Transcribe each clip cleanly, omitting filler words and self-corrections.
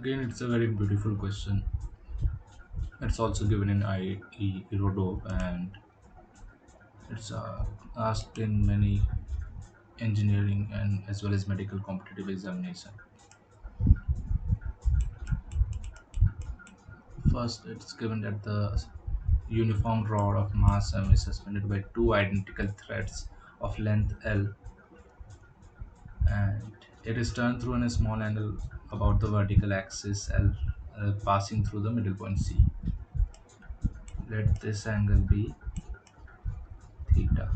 Again, it's a very beautiful question. It's also given in IRODOV, and it's asked in many engineering and as well as medical competitive examination. First, it's given that the uniform rod of mass m is suspended by two identical threads of length L, and it is turned through in a small angle about the vertical axis L, passing through the middle point C. Let this angle be theta.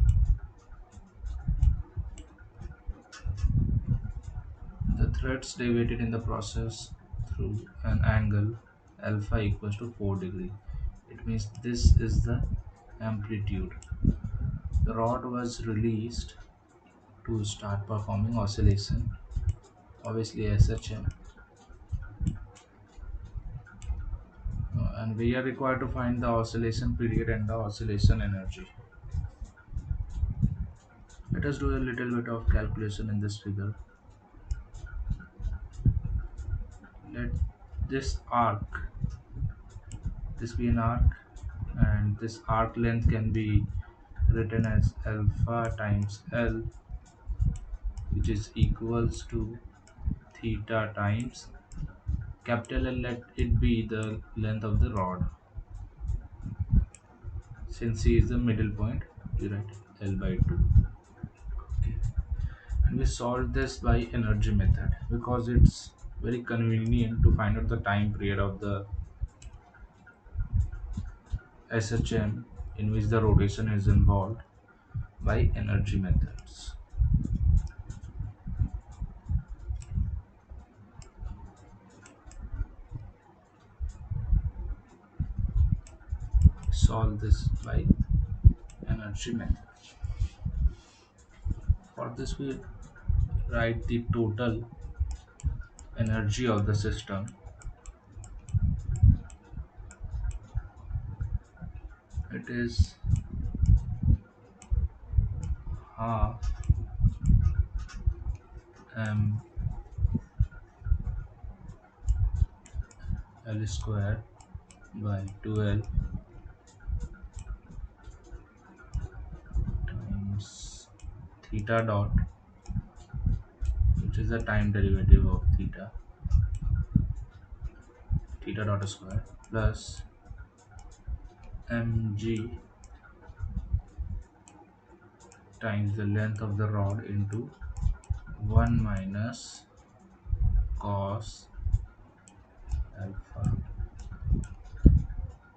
The threads deviated in the process through an angle alpha equals to 4 degree. It means this is the amplitude. The rod was released to start performing oscillation, obviously SHM, and we are required to find the oscillation period and the oscillation energy. Let us do a little bit of calculation in this figure. Let this arc, this be an arc, and this arc length can be written as alpha times L, which is equals to theta times capital L. Let it be the length of the rod. Since C is the middle point, you write L by 2. Okay. And we solve this by energy method because it's very convenient to find out the time period of the SHM in which the rotation is involved by energy methods. Solve this by energy method. For this we write the total energy of the system. It is half m L square by 2L times theta dot, which is the time derivative of theta dot square, plus mg times the length of the rod into 1 minus cos alpha.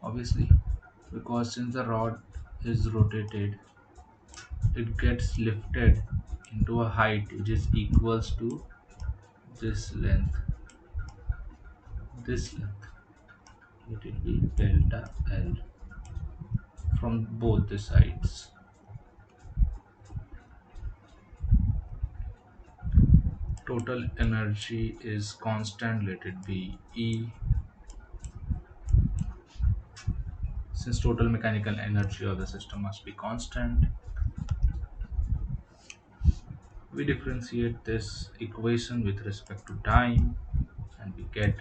Obviously, because since the rod is rotated, it gets lifted into a height which is equals to this length. This length, it will be delta L from both the sides. Total energy is constant, let it be E. Since total mechanical energy of the system must be constant, we differentiate this equation with respect to time and we get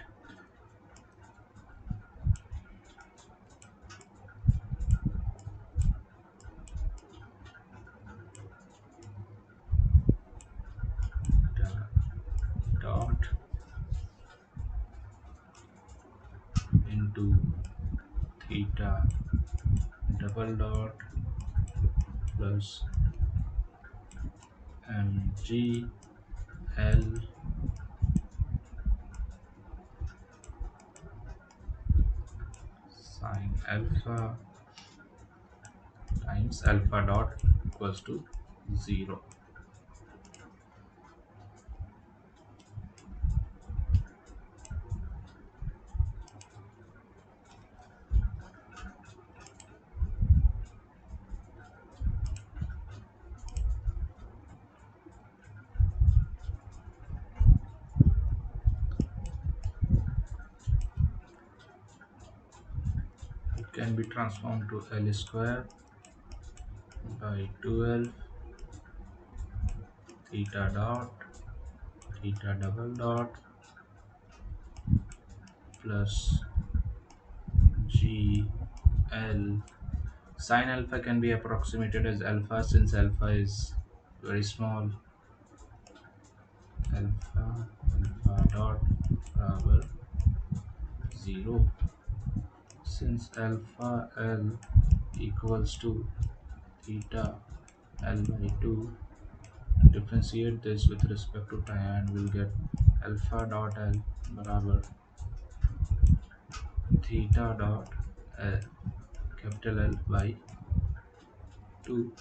dot into theta double dot plus mg L sine alpha times alpha dot equals to 0. It can be transformed to L square by 12 theta dot theta double dot plus G L. Sine alpha can be approximated as alpha since alpha is very small. Alpha dot बराबर 0. Since alpha L equals to theta L by 2, differentiate this with respect to time and we'll get alpha dot L बराबर theta dot L, capital L by 2.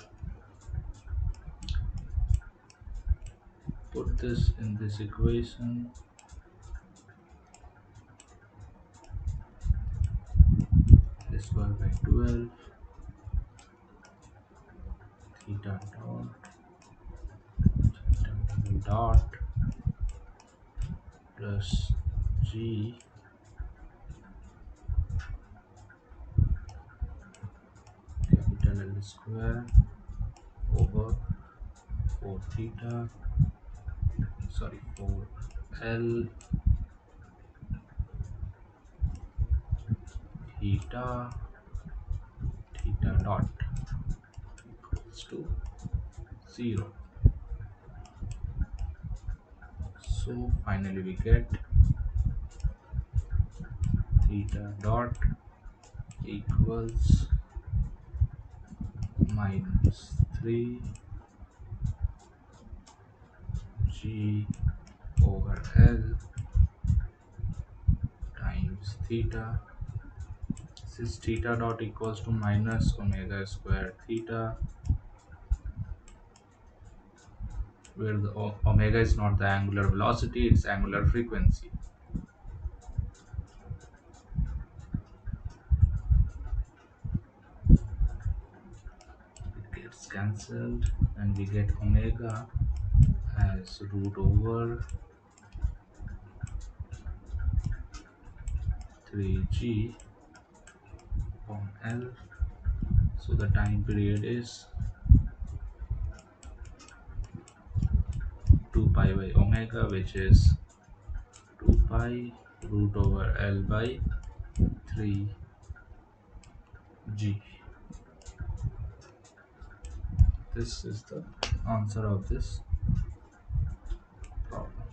Put this in this equation. This square by 12 theta dot plus G capital L square over 4 theta, sorry, 4 L theta dot equals to 0. So finally we get theta dot equals minus 3 G over L times theta. Since theta dot equals to minus omega square theta, where the omega is not the angular velocity, it's angular frequency. It gets cancelled and we get omega as root over 3G upon L. So the time period is 2 pi by omega, which is 2 pi root over L by 3G. This is the answer of this problem.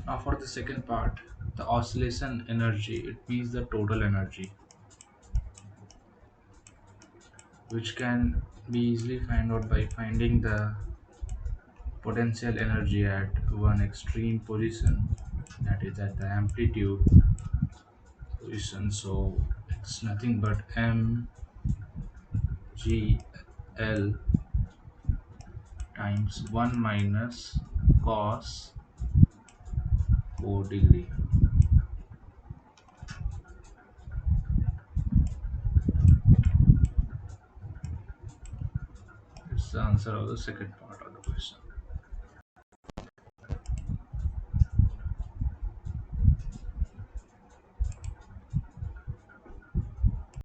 Now for the second part, the oscillation energy, it means the total energy, which can be easily found out by finding the potential energy at one extreme position, that is at the amplitude position. So it's nothing but mgl times 1 minus cos 4 degree. It's the answer of the second part of the question.